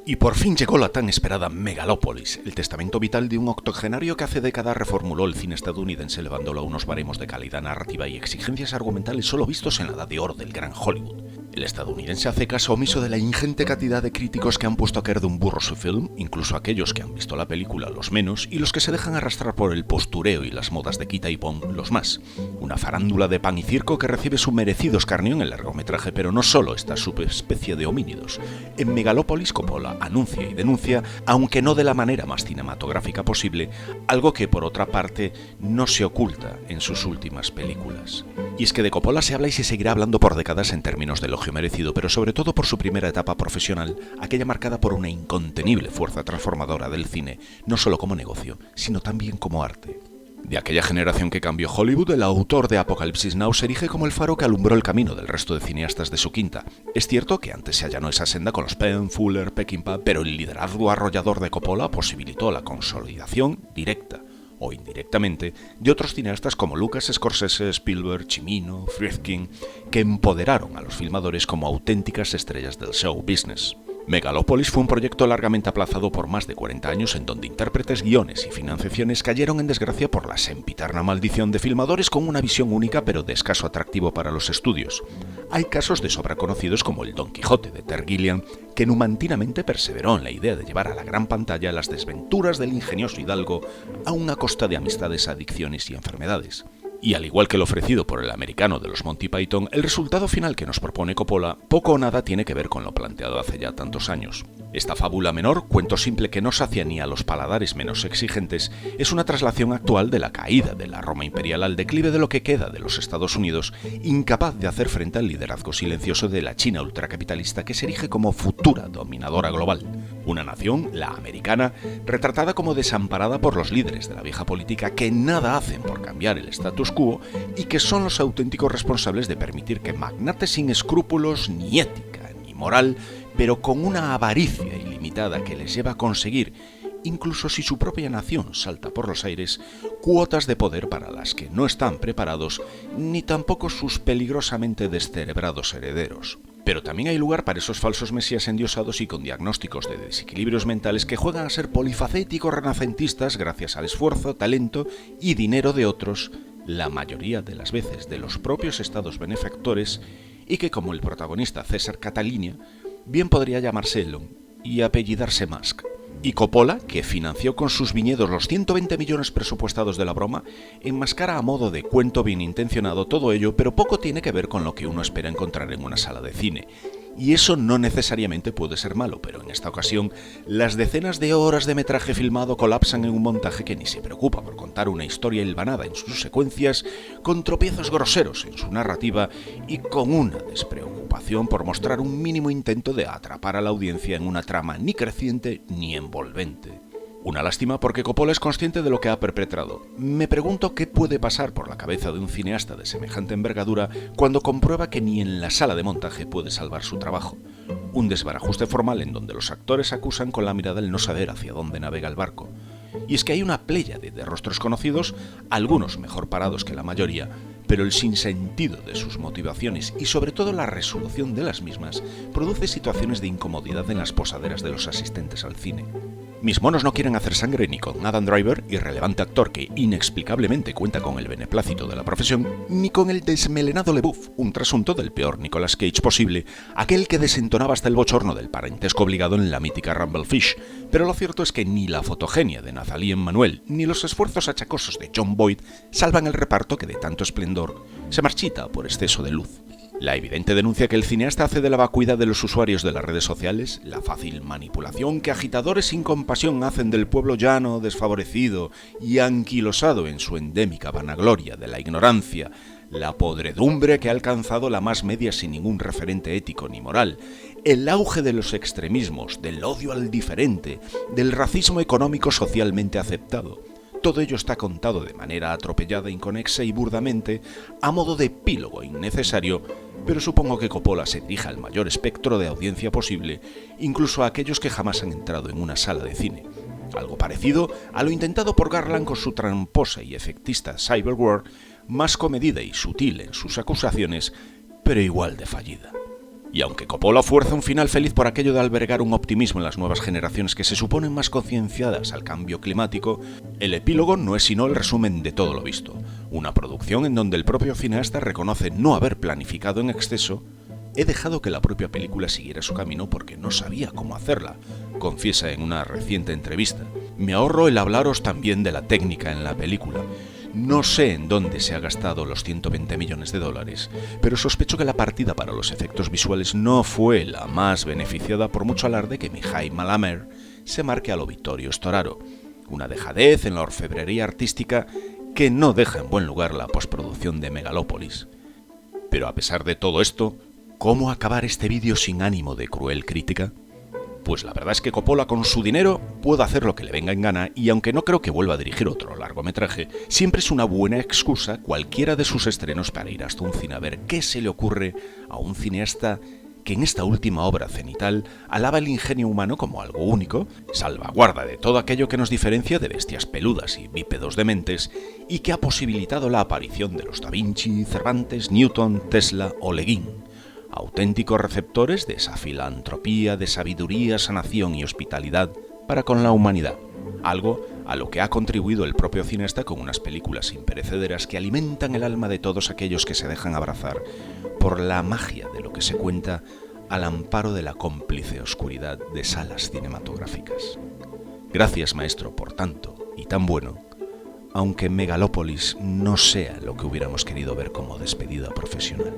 Y por fin llegó la tan esperada Megalópolis, el testamento vital de un octogenario que hace décadas reformuló el cine estadounidense elevándolo a unos baremos de calidad narrativa y exigencias argumentales solo vistos en la edad de oro del gran Hollywood. El estadounidense hace caso omiso de la ingente cantidad de críticos que han puesto a caer de un burro su film, incluso aquellos que han visto la película los menos y los que se dejan arrastrar por el postureo y las modas de quita y pon los más. Una farándula de pan y circo que recibe su merecido escarnio en el largometraje, pero no solo esta subespecie de homínidos. En Megalópolis, Coppola anuncia y denuncia, aunque no de la manera más cinematográfica posible, algo que por otra parte no se oculta en sus últimas películas. Y es que de Coppola se habla y se seguirá hablando por décadas en términos de elogio merecido, pero sobre todo por su primera etapa profesional, aquella marcada por una incontenible fuerza transformadora del cine, no solo como negocio, sino también como arte. De aquella generación que cambió Hollywood, el autor de Apocalipsis Now se erige como el faro que alumbró el camino del resto de cineastas de su quinta. Es cierto que antes se allanó esa senda con los Penn, Fuller, Peckinpah, pero el liderazgo arrollador de Coppola posibilitó la consolidación directa o indirectamente de otros cineastas como Lucas, Scorsese, Spielberg, Cimino, Friedkin, que empoderaron a los filmadores como auténticas estrellas del show business. Megalópolis fue un proyecto largamente aplazado por más de 40 años en donde intérpretes, guiones y financiaciones cayeron en desgracia por la sempiterna maldición de filmadores con una visión única pero de escaso atractivo para los estudios. Hay casos de sobra conocidos como el Don Quijote de Terry Gilliam, que numantinamente perseveró en la idea de llevar a la gran pantalla las desventuras del ingenioso hidalgo aun a costa de amistades, adicciones y enfermedades. Y al igual que el ofrecido por el americano de los Monty Python, el resultado final que nos propone Coppola poco o nada tiene que ver con lo planteado hace ya tantos años. Esta fábula menor, cuento simple que no sacia ni a los paladares menos exigentes, es una traslación actual de la caída de la Roma imperial al declive de lo que queda de los Estados Unidos, incapaz de hacer frente al liderazgo silencioso de la China ultracapitalista que se erige como futura dominadora global. Una nación, la americana, retratada como desamparada por los líderes de la vieja política que nada hacen por cambiar el status quo y que son los auténticos responsables de permitir que magnates sin escrúpulos ni ética ni moral, pero con una avaricia ilimitada que les lleva a conseguir, incluso si su propia nación salta por los aires, cuotas de poder para las que no están preparados, ni tampoco sus peligrosamente descerebrados herederos. Pero también hay lugar para esos falsos mesías endiosados y con diagnósticos de desequilibrios mentales que juegan a ser polifacéticos renacentistas gracias al esfuerzo, talento y dinero de otros, la mayoría de las veces de los propios estados benefactores, y que como el protagonista César Catalina, bien podría llamarse Elon y apellidarse Musk. Y Coppola, que financió con sus viñedos los 120 millones presupuestados de la broma, enmascara a modo de cuento bien intencionado todo ello, pero poco tiene que ver con lo que uno espera encontrar en una sala de cine. Y eso no necesariamente puede ser malo, pero en esta ocasión las decenas de horas de metraje filmado colapsan en un montaje que ni se preocupa por contar una historia hilvanada en sus secuencias, con tropiezos groseros en su narrativa y con una despreocupación por mostrar un mínimo intento de atrapar a la audiencia en una trama ni creciente ni envolvente. Una lástima porque Coppola es consciente de lo que ha perpetrado. Me pregunto qué puede pasar por la cabeza de un cineasta de semejante envergadura cuando comprueba que ni en la sala de montaje puede salvar su trabajo. Un desbarajuste formal en donde los actores acusan con la mirada el no saber hacia dónde navega el barco. Y es que hay una pléyade de rostros conocidos, algunos mejor parados que la mayoría, pero el sinsentido de sus motivaciones y sobre todo la resolución de las mismas produce situaciones de incomodidad en las posaderas de los asistentes al cine. Mis monos no quieren hacer sangre ni con Adam Driver, irrelevante actor que inexplicablemente cuenta con el beneplácito de la profesión, ni con el desmelenado LeBouf, un trasunto del peor Nicolas Cage posible, aquel que desentonaba hasta el bochorno del parentesco obligado en la mítica Rumblefish. Pero lo cierto es que ni la fotogenia de Nathalie Emmanuel ni los esfuerzos achacosos de Jon Voight salvan el reparto que de tanto esplendor se marchita por exceso de luz. La evidente denuncia que el cineasta hace de la vacuidad de los usuarios de las redes sociales, la fácil manipulación que agitadores sin compasión hacen del pueblo llano, desfavorecido y anquilosado en su endémica vanagloria de la ignorancia, la podredumbre que ha alcanzado la más media sin ningún referente ético ni moral, el auge de los extremismos, del odio al diferente, del racismo económico socialmente aceptado. Todo ello está contado de manera atropellada, inconexa y burdamente, a modo de epílogo innecesario, pero supongo que Coppola se dirige al mayor espectro de audiencia posible, incluso a aquellos que jamás han entrado en una sala de cine. Algo parecido a lo intentado por Garland con su tramposa y efectista Cyberwar, más comedida y sutil en sus acusaciones, pero igual de fallida. Y aunque Coppola fuerza un final feliz por aquello de albergar un optimismo en las nuevas generaciones que se suponen más concienciadas al cambio climático, el epílogo no es sino el resumen de todo lo visto. Una producción en donde el propio cineasta reconoce no haber planificado en exceso. He dejado que la propia película siguiera su camino porque no sabía cómo hacerla, confiesa en una reciente entrevista. Me ahorro el hablaros también de la técnica en la película. No sé en dónde se ha gastado los 120 millones de dólares, pero sospecho que la partida para los efectos visuales no fue la más beneficiada por mucho alarde que Mihai Malamer se marque a lo Vittorio Storaro. Una dejadez en la orfebrería artística que no deja en buen lugar la postproducción de Megalópolis. Pero a pesar de todo esto, ¿cómo acabar este vídeo sin ánimo de cruel crítica? Pues la verdad es que Coppola con su dinero puede hacer lo que le venga en gana y aunque no creo que vuelva a dirigir otro largometraje, siempre es una buena excusa cualquiera de sus estrenos para ir hasta un cine a ver qué se le ocurre a un cineasta que en esta última obra cenital alaba el ingenio humano como algo único, salvaguarda de todo aquello que nos diferencia de bestias peludas y bípedos dementes y que ha posibilitado la aparición de los Da Vinci, Cervantes, Newton, Tesla o Le Guin. Auténticos receptores de esa filantropía de sabiduría, sanación y hospitalidad para con la humanidad, algo a lo que ha contribuido el propio cineasta con unas películas imperecederas que alimentan el alma de todos aquellos que se dejan abrazar por la magia de lo que se cuenta al amparo de la cómplice oscuridad de salas cinematográficas. Gracias, maestro, por tanto y tan bueno, aunque Megalópolis no sea lo que hubiéramos querido ver como despedida profesional.